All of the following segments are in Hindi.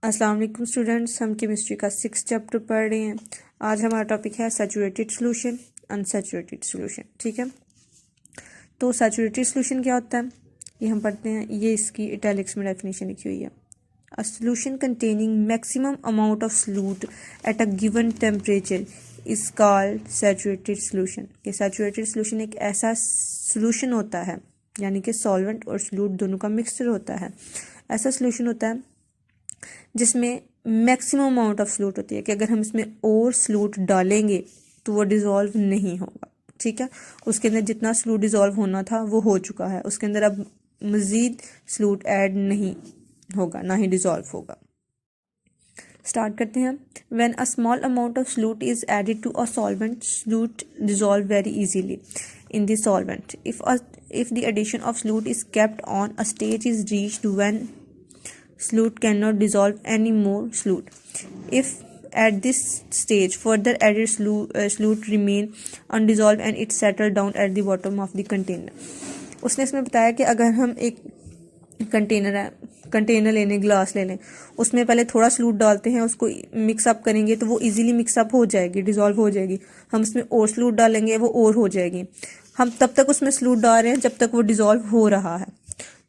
अस्सलाम वालेकुम स्टूडेंट्स, हम केमिस्ट्री का 6 चैप्टर पढ़ रहे हैं। आज हमारा टॉपिक है सैचुरेटेड सॉल्यूशन, अनसैचुरेटेड सॉल्यूशन। ठीक है, तो सैचुरेटेड सॉल्यूशन क्या होता है ये हम पढ़ते हैं। ये इसकी इटैलिक्स में डेफिनेशन लिखी हुई है। A solution containing maximum amount of solute at a given temperature is called saturated solution. कि सैचुरेटेड सॉल्यूशन एक ऐसा सॉल्यूशन होता है, यानी कि सॉल्वेंट और सॉल्यूट दोनों का मिक्सचर होता है। ऐसा सॉल्यूशन होता है जिसमें मैक्सिमम अमाउंट ऑफ सॉल्यूट होती है कि अगर हम इसमें और सॉल्यूट डालेंगे तो वो डिज़ोल्व नहीं होगा। ठीक है, उसके अंदर जितना सॉल्यूट डिज़ोल्व होना था वो हो चुका है, उसके अंदर अब मज़ीद सॉल्यूट ऐड नहीं होगा, ना ही डिज़ोल्व होगा। स्टार्ट करते हैं। When a small amount of solute is added to a solvent, solute dissolve very easily in the solvent. If the addition of solute is kept on, a stage is reached when solute cannot dissolve any more solute. If at this stage further added solute remain undissolved and it settle down at the bottom of the container. उसने इसमें बताया कि अगर हम एक कंटेनर लेने, ग्लास ले लें, उसमें पहले थोड़ा सॉल्यूट डालते हैं, उसको मिक्सअप करेंगे तो वो इजीली मिक्सअप हो जाएगी, डिज़ोल्व हो जाएगी। हम उसमें और सॉल्यूट डालेंगे वो और हो जाएगी। हम तब तक उसमें सॉल्यूट डाल रहे हैं जब तक वो डिज़ोल्व हो रहा है।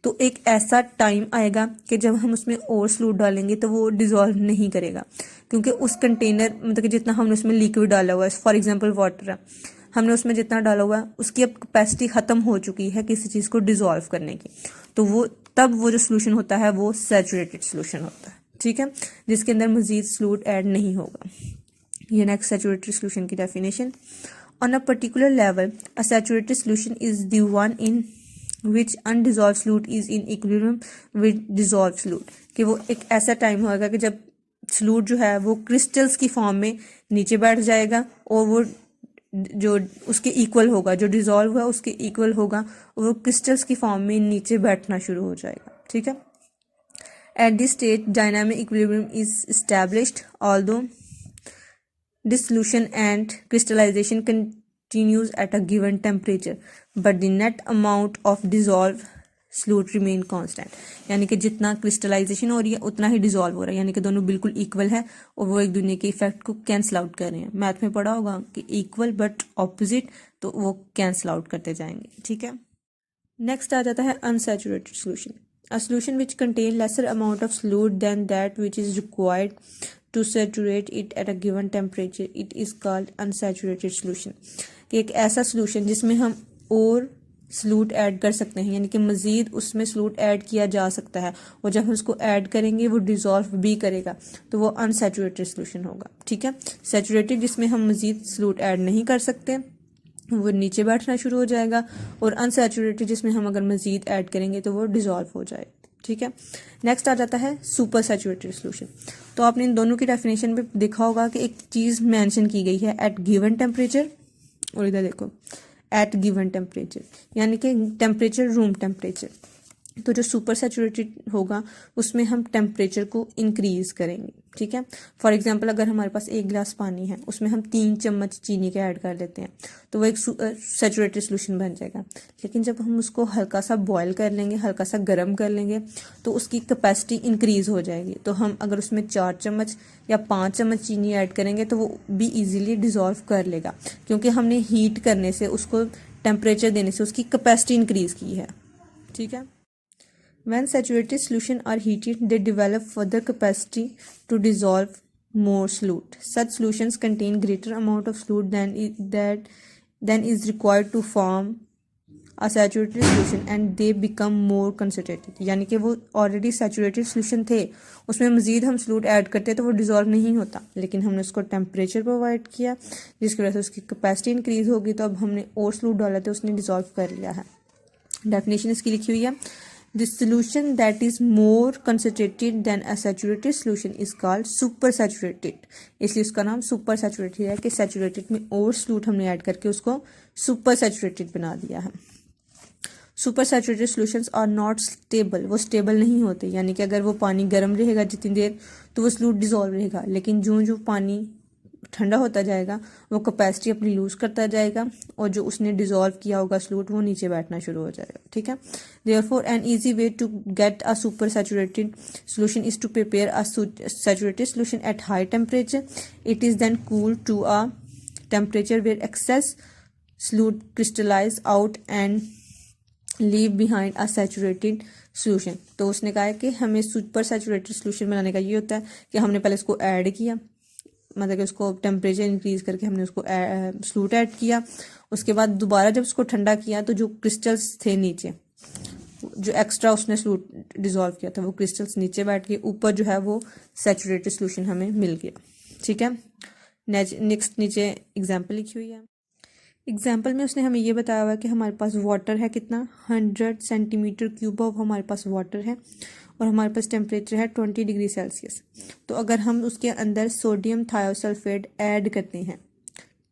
तो एक ऐसा टाइम आएगा कि जब हम उसमें और सॉल्यूट डालेंगे तो वो डिज़ोल्व नहीं करेगा, क्योंकि उस कंटेनर मतलब कि जितना हमने उसमें लिक्विड डाला हुआ है, फॉर एग्जांपल वाटर है, हमने उसमें जितना डाला हुआ है उसकी अब कैपेसिटी ख़त्म हो चुकी है किसी चीज़ को डिज़ोल्व करने की। तो वो तब वो जो सोल्यूशन होता है वो सैचुरेटेड सोल्यूशन होता है। ठीक है, जिसके अंदर मजीद सॉल्यूट ऐड नहीं होगा। ये नेक्स्ट सैचुरेटेड सोल्यूशन की definition. On a particular level a saturated solution is the one in which undissolved solute is in equilibrium with dissolve solute. कि वो एक ऐसा टाइम होगा कि जब सॉल्यूट जो है वो क्रिस्टल्स की फॉर्म में नीचे बैठ जाएगा और वो जो उसके इक्वल होगा, जो डिजॉल्व हुआ उसके इक्वल होगा, वो क्रिस्टल्स की फॉर्म में नीचे बैठना शुरू हो जाएगा। ठीक है, at this stage dynamic equilibrium is established although dissolution and crystallization continues at a given temperature, but the net amount of dissolved solute remain constant. यानी कि जितना क्रिस्टलाइजेशन हो रही है उतना ही डिजोल्व हो रहा है, यानी कि दोनों बिल्कुल इक्वल है और वो एक दूसरे के इफेक्ट को कैंसिल आउट कर रहे हैं। मैथ में पढ़ा होगा कि इक्वल बट ऑपोजिट, तो वो कैंसिल आउट करते जाएंगे। ठीक है, नेक्स्ट आ जाता है unsaturated solution. A solution which contain lesser amount of solute than that which is required to saturate it at a given temperature, it is called unsaturated solution। कि एक ऐसा solution जिसमें हम और सॉल्यूट ऐड कर सकते हैं, यानी कि मज़ीद उसमें सॉल्यूट ऐड किया जा सकता है, और जब हम उसको ऐड करेंगे वो डिज़ोल्व भी करेगा, तो वो अनसैचुरेटेड सॉल्यूशन होगा। ठीक है, सैचुरेटेड जिसमें हम मज़ीद सॉल्यूट ऐड नहीं कर सकते वो नीचे बैठना शुरू हो जाएगा, और अनसैचुरेटेड जिसमें हम अगर मज़ीद ऐड करेंगे तो वो डिज़ोल्व हो जाएगा। ठीक है, नेक्स्ट आ जाता है सुपर सैचुरेटेड सॉल्यूशन। तो आपने इन दोनों की डेफिनेशन पे देखा होगा कि एक चीज़ मेंशन की गई है एट गिवन टेम्परेचर, और इधर देखो एट गिवन टेम्परेचर, यानी कि टेम्परेचर रूम टेम्परेचर। तो जो सुपर सैचुरेटेड होगा उसमें हम टेम्परेचर को इंक्रीज करेंगे। ठीक है, फॉर एग्जांपल अगर हमारे पास एक गिलास पानी है उसमें हम 3 चम्मच चीनी के ऐड कर लेते हैं तो वो एक सैचुरेटेड सोल्यूशन बन जाएगा। लेकिन जब हम उसको हल्का सा बॉयल कर लेंगे, हल्का सा गर्म कर लेंगे, तो उसकी कैपेसिटी इंक्रीज हो जाएगी। तो हम अगर उसमें 4 चम्मच या 5 चम्मच चीनी ऐड करेंगे तो वो भी ईजिली डिजोल्व कर लेगा, क्योंकि हमने हीट करने से, उसको टेम्परेचर देने से उसकी कैपेसिटी इंक्रीज की है। ठीक है, when saturated solutions are heated, they develop further capacity to dissolve more solute. Such solutions contain greater amount of solute than is required to form a saturated solution and they become more concentrated। यानी कि वो ऑलरेडी सैचुरेटेड सोल्यूशन थे, उसमें मज़ीद हम सॉल्यूट ऐड करते तो वो डिज़ोल्व नहीं होता, लेकिन हमने उसको टेम्परेचर प्रोवाइड किया जिसकी वजह से उसकी कैपेसिटी इंक्रीज होगी, तो अब हमने और सॉल्यूट डाला तो उसने डिज़ोल्व कर लिया है। डेफिनेशन इसकी लिखी हुई है। The solution that is more concentrated than a saturated solution is called supersaturated। इसलिए उसका नाम सुपर सैचुरेटेड है कि सैचुरेटेड में और सॉल्यूट हमने ऐड करके उसको सुपर सैचुरेटेड बना दिया है। Super saturated solutions are not stable, वो स्टेबल नहीं होते, यानी कि अगर वो पानी गर्म रहेगा जितनी देर तो वो सॉल्यूट डिजोल्व रहेगा, लेकिन जो पानी ठंडा होता जाएगा वो कैपेसिटी अपनी लूज करता जाएगा और जो उसने डिजोल्व किया होगा सॉल्यूट वो नीचे बैठना शुरू हो जाएगा, ठीक है। Therefore an easy way to get a super saturated solution is to prepare a saturated solution at high temperature. It is then cooled to a temperature where excess solute crystallize out and leave behind a saturated solution. तो उसने कहा है कि हमें सुपर सैचुरेटेड सोल्यूशन बनाने का ये होता है कि हमने पहले इसको ऐड किया, मतलब कि उसको टेम्परेचर इंक्रीज करके हमने उसको सॉल्यूट ऐड किया, उसके बाद दोबारा जब उसको ठंडा किया तो जो क्रिस्टल्स थे नीचे, जो एक्स्ट्रा उसने सॉल्यूट डिजोल्व किया था वो क्रिस्टल्स नीचे बैठ के ऊपर जो है वो सैचुरेटेड सॉल्यूशन हमें मिल गया, ठीक है। नेक्स्ट नीचे एग्जांपल लिखी हुई है। एग्जाम्पल में उसने हमें ये बताया हुआ है कि हमारे पास वाटर है कितना 100 सेंटीमीटर क्यूब ऑफ हमारे पास वाटर है और हमारे पास टेम्परेचर है 20 डिग्री सेल्सियस। तो अगर हम उसके अंदर सोडियम थायोसल्फेट ऐड करते हैं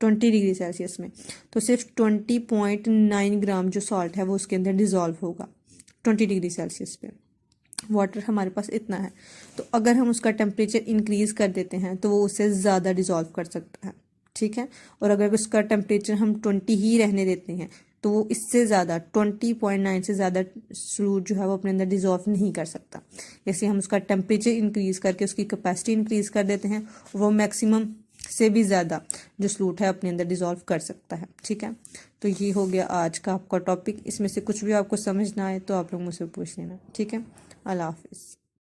20 डिग्री सेल्सियस में तो सिर्फ 20.9 ग्राम जो सॉल्ट है वो उसके अंदर डिजोल्व होगा 20 डिग्री सेल्सियस पे। वाटर हमारे पास इतना है, तो अगर हम उसका टेम्परेचर इंक्रीज कर देते हैं तो वो उससे ज़्यादा डिजोल्व कर सकता है, ठीक है। और अगर उसका टेम्परेचर हम 20 ही रहने देते हैं तो वो इससे ज़्यादा 20.9 से ज़्यादा सॉल्यूट जो है वो अपने अंदर डिजोल्व नहीं कर सकता। जैसे हम उसका टेम्परेचर इंक्रीज करके उसकी कैपेसिटी इंक्रीज कर देते हैं वो मैक्सिमम से भी ज़्यादा जो सॉल्यूट है अपने अंदर डिजोल्व कर सकता है, ठीक है। तो ये हो गया आज का आपका टॉपिक। इसमें से कुछ भी आपको समझ ना आए तो आप लोग मुझसे पूछ लेना, ठीक है। अल्लाह हाफिज़।